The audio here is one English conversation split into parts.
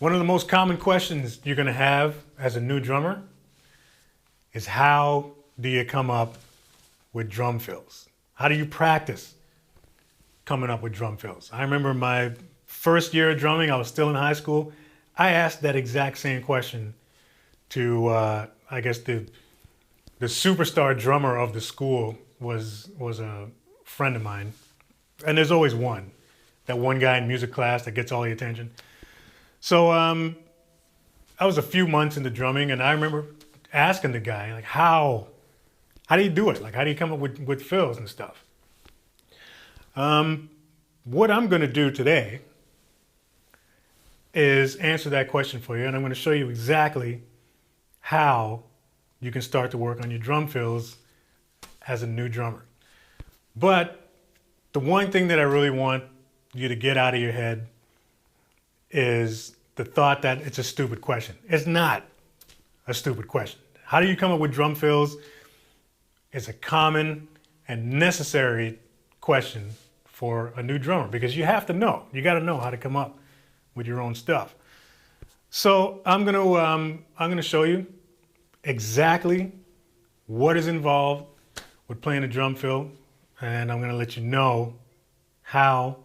One of the most common questions you're going to have as a new drummer is how do you come up with drum fills? How do you practice coming up with drum fills? I remember my first year of drumming, I was still in high school. I asked that exact same question to, I guess the superstar drummer of the school was a friend of mine. And there's always one, that one guy in music class that gets all the attention. So I was a few months into drumming, and I remember asking the guy, like, how do you do it? Like, how do you come up with fills and stuff? What I'm going to do today is answer that question for you, and I'm going to show you exactly how you can start to work on your drum fills as a new drummer. But the one thing that I really want you to get out of your head is the thought that it's a stupid question. It's not a stupid question. How do you come up with drum fills? It's a common and necessary question for a new drummer because you have to know. You got to know how to come up with your own stuff. So I'm gonna show you exactly what is involved with playing a drum fill, and I'm gonna let you know how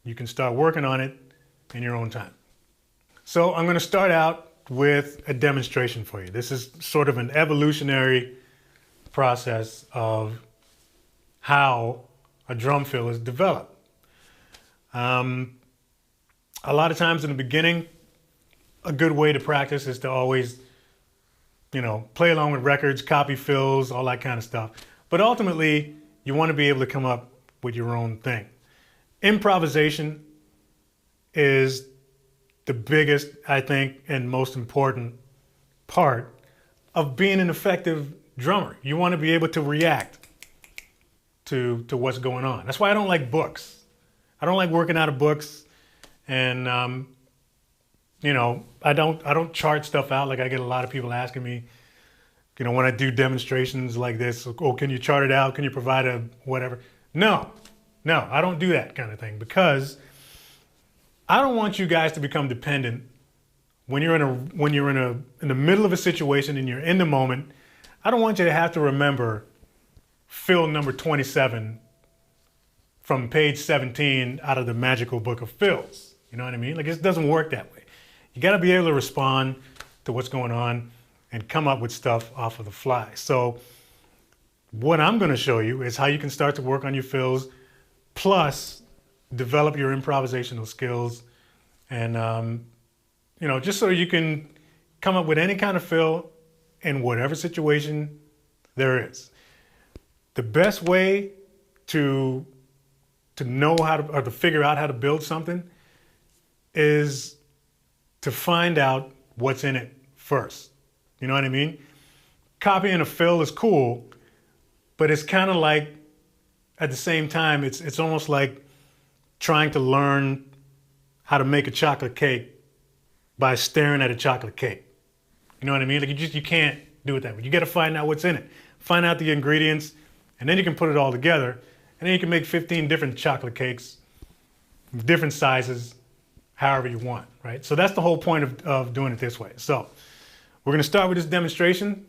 you can start working on it in your own time. So I'm going to start out with a demonstration for you. This is sort of an evolutionary process of how a drum fill is developed. A lot of times in the beginning, a good way to practice is to always, play along with records, copy fills, all that kind of stuff. But ultimately, you want to be able to come up with your own thing. Improvisation is the biggest, I think, and most important part of being an effective drummer. You want to be able to react to what's going on. That's why I don't like books. I don't like working out of books, and I don't chart stuff out. Like I get a lot of people asking me, when I do demonstrations like this, oh, can you chart it out? Can you provide a whatever? No, I don't do that kind of thing because I don't want you guys to become dependent when you're in the middle of a situation and you're in the moment. I don't want you to have to remember fill number 27 from page 17 out of the magical book of fills. You know what I mean? Like, it doesn't work that way. You got to be able to respond to what's going on and come up with stuff off of the fly. So what I'm going to show you is how you can start to work on your fills, plus develop your improvisational skills, and just so you can come up with any kind of fill in whatever situation there is. The best way to know how to, or to figure out how to build something, is to find out what's in it first. You know what I mean? Copying a fill is cool, but it's kind of like, at the same time, it's almost like trying to learn how to make a chocolate cake by staring at a chocolate cake. You know what I mean? Like you can't do it that way. You got to find out what's in it. Find out the ingredients, and then you can put it all together, and then you can make 15 different chocolate cakes, different sizes, however you want, right? So that's the whole point of doing it this way. So we're going to start with this demonstration.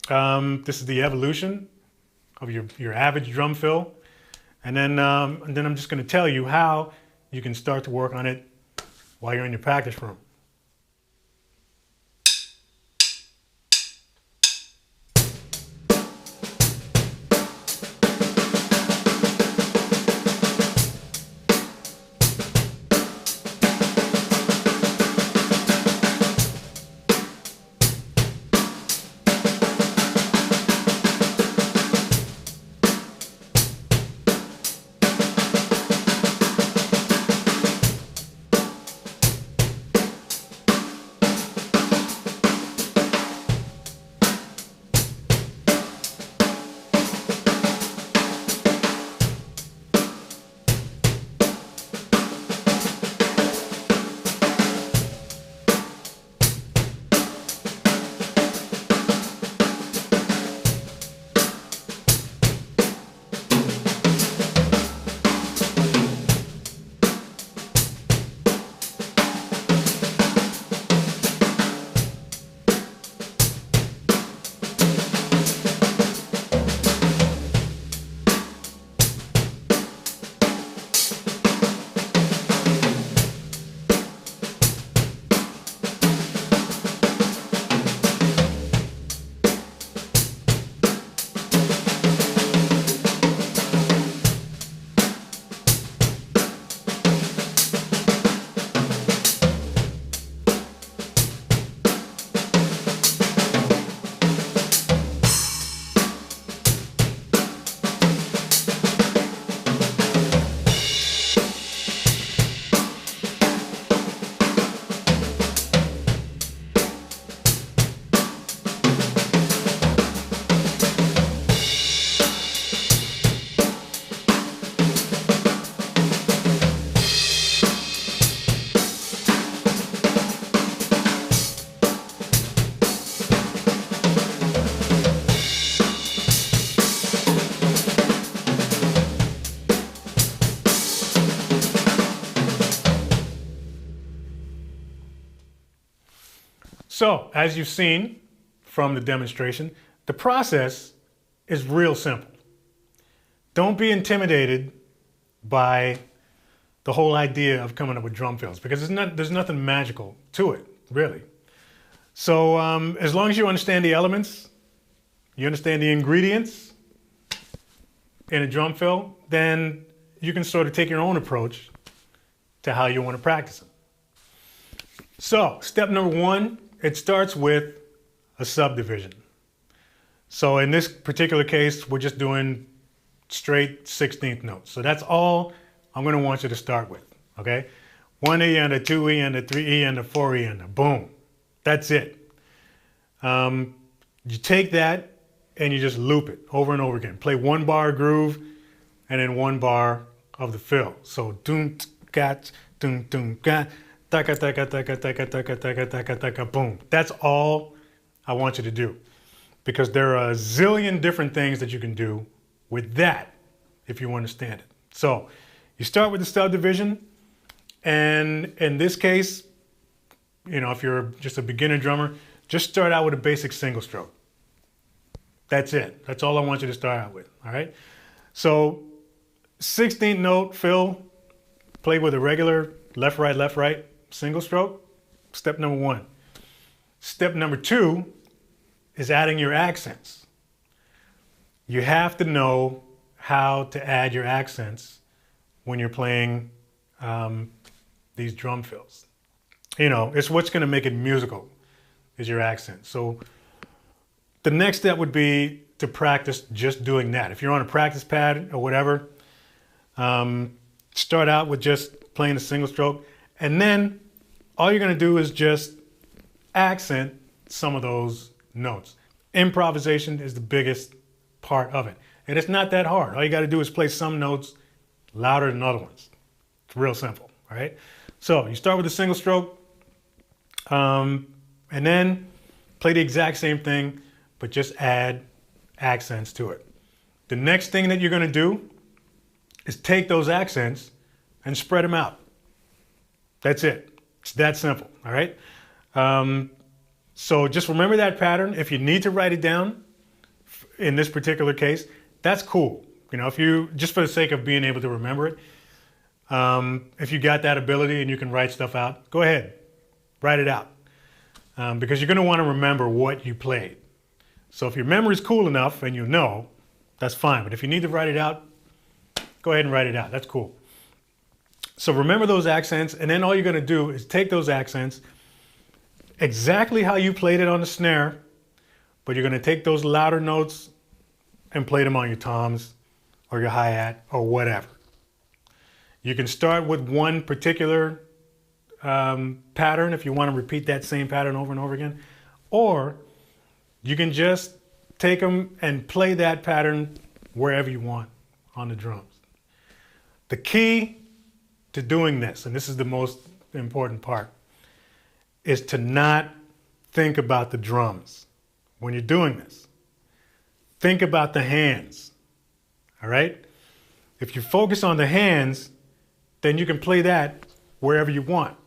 This is the evolution of your average drum fill. And then I'm just going to tell you how you can start to work on it while you're in your practice room. So, as you've seen from the demonstration, the process is real simple. Don't be intimidated by the whole idea of coming up with drum fills, because there's nothing magical to it, really. So as long as you understand the elements, you understand the ingredients in a drum fill, then you can sort of take your own approach to how you want to practice it. So step number one, it starts with a subdivision. So in this particular case, we're just doing straight 16th notes. So that's all I'm going to want you to start with, okay? 1 E and a 2 E and a 3 E and a 4 E and a boom. That's it. You take that and you just loop it over and over again. Play 1 bar groove and then 1 bar of the fill. So doom gat doom gat taka taka taka taka taka taka taka taka boom. That's all I want you to do, because there are a zillion different things that you can do with that if you understand it. So you start with the subdivision, and in this case, you know, if you're just a beginner drummer, just start out with a basic single stroke. That's it. That's all I want you to start out with, all right? So 16th note fill, play with a regular left, right, single stroke, step number one. Step number two is adding your accents. You have to know how to add your accents when you're playing these drum fills. You know, it's what's going to make it musical is your accent. So the next step would be to practice just doing that. If you're on a practice pad or whatever, start out with just playing a single stroke, and then all you're going to do is just accent some of those notes. Improvisation is the biggest part of it, and it's not that hard. All you got to do is play some notes louder than other ones. It's real simple, all right? So you start with a single stroke, and then play the exact same thing, but just add accents to it. The next thing that you're going to do is take those accents and spread them out. That's it. It's that simple, all right? So just remember that pattern. If you need to write it down, in this particular case, that's cool. You know, if you, just for the sake of being able to remember it, if you got that ability and you can write stuff out, go ahead, write it out. Because you're going to want to remember what you played. So if your memory's cool enough and you know, that's fine. But if you need to write it out, go ahead and write it out. That's cool. So remember those accents, and then all you're going to do is take those accents exactly how you played it on the snare, but you're going to take those louder notes and play them on your toms or your hi-hat or whatever. You can start with one particular pattern if you want to repeat that same pattern over and over again, or you can just take them and play that pattern wherever you want on the drums. The key to doing this, and this is the most important part, is to not think about the drums when you're doing this. Think about the hands, all right? If you focus on the hands, then you can play that wherever you want.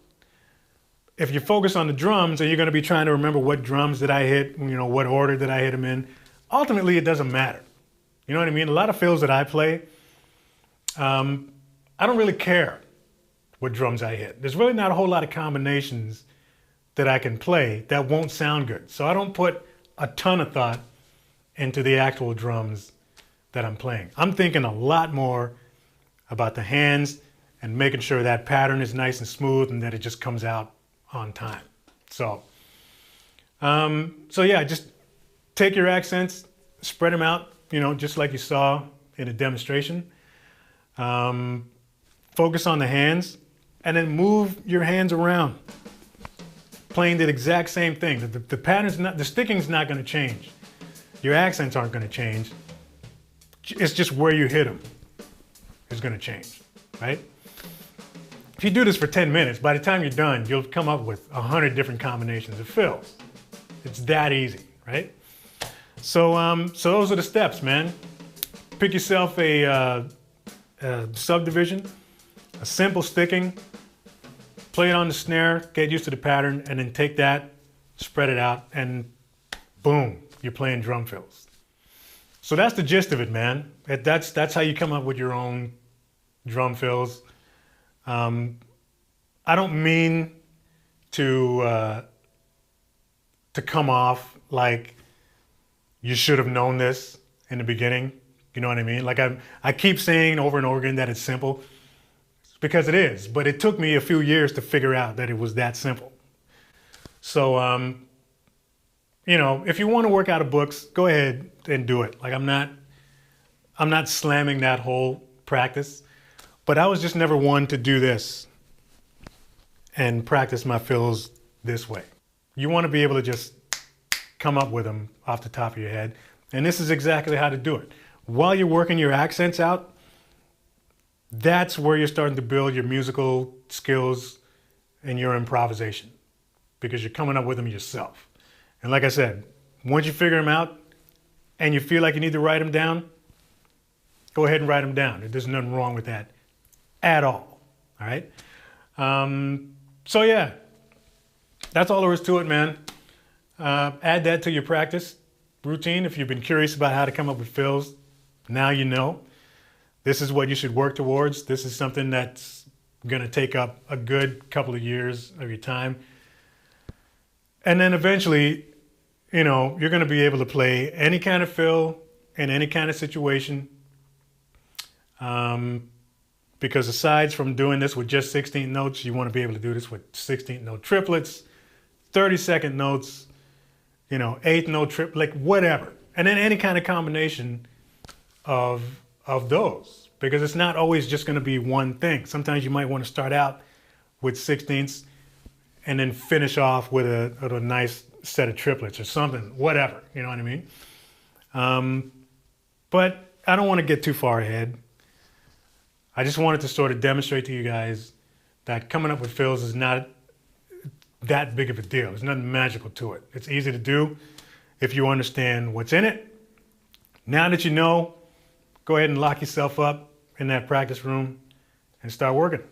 If you focus on the drums and you're going to be trying to remember what drums did I hit, you know, what order did I hit them in, ultimately it doesn't matter. You know what I mean? A lot of fills that I play, I don't really care what drums I hit. There's really not a whole lot of combinations that I can play that won't sound good. So I don't put a ton of thought into the actual drums that I'm playing. I'm thinking a lot more about the hands and making sure that pattern is nice and smooth and that it just comes out on time. So yeah, just take your accents, spread them out, you know, just like you saw in a demonstration. Focus on the hands, and then move your hands around, playing the exact same thing. The pattern's not, the sticking's not going to change. Your accents aren't going to change. It's just where you hit them is going to change, right? If you do this for 10 minutes, by the time you're done, you'll come up with 100 different combinations of fills. It's that easy, right? So those are the steps, man. Pick yourself a subdivision, a simple sticking, play it on the snare, get used to the pattern, and then take that, spread it out, and boom, you're playing drum fills. So that's the gist of it, man. That's how you come up with your own drum fills. I don't mean to come off like you should have known this in the beginning. You know what I mean? Like I keep saying over and over again that it's simple, because it is. But it took me a few years to figure out that it was that simple. So, you know, if you want to work out of books, go ahead and do it. Like I'm not slamming that whole practice, but I was just never one to do this and practice my fills this way. You want to be able to just come up with them off the top of your head. And this is exactly how to do it. While you're working your accents out, that's where you're starting to build your musical skills and your improvisation, because you're coming up with them yourself. And like I said, once you figure them out and you feel like you need to write them down, go ahead and write them down. There's nothing wrong with that at all. All right? So yeah, that's all there is to it, man. Add that to your practice routine. If you've been curious about how to come up with fills, now you know. This is what you should work towards. This is something that's going to take up a good couple of years of your time. And then eventually, you know, you're going to be able to play any kind of fill in any kind of situation. Because aside from doing this with just 16th notes, you want to be able to do this with 16th note triplets, 32nd notes, you know, 8th note triplet, like whatever. And then any kind of combination of those, because it's not always just going to be one thing. Sometimes you might want to start out with 16ths and then finish off with a nice set of triplets or something, whatever, you know what I mean? But I don't want to get too far ahead. I just wanted to sort of demonstrate to you guys that coming up with fills is not that big of a deal. There's nothing magical to it. It's easy to do if you understand what's in it. Now that you know, go ahead and lock yourself up in that practice room and start working.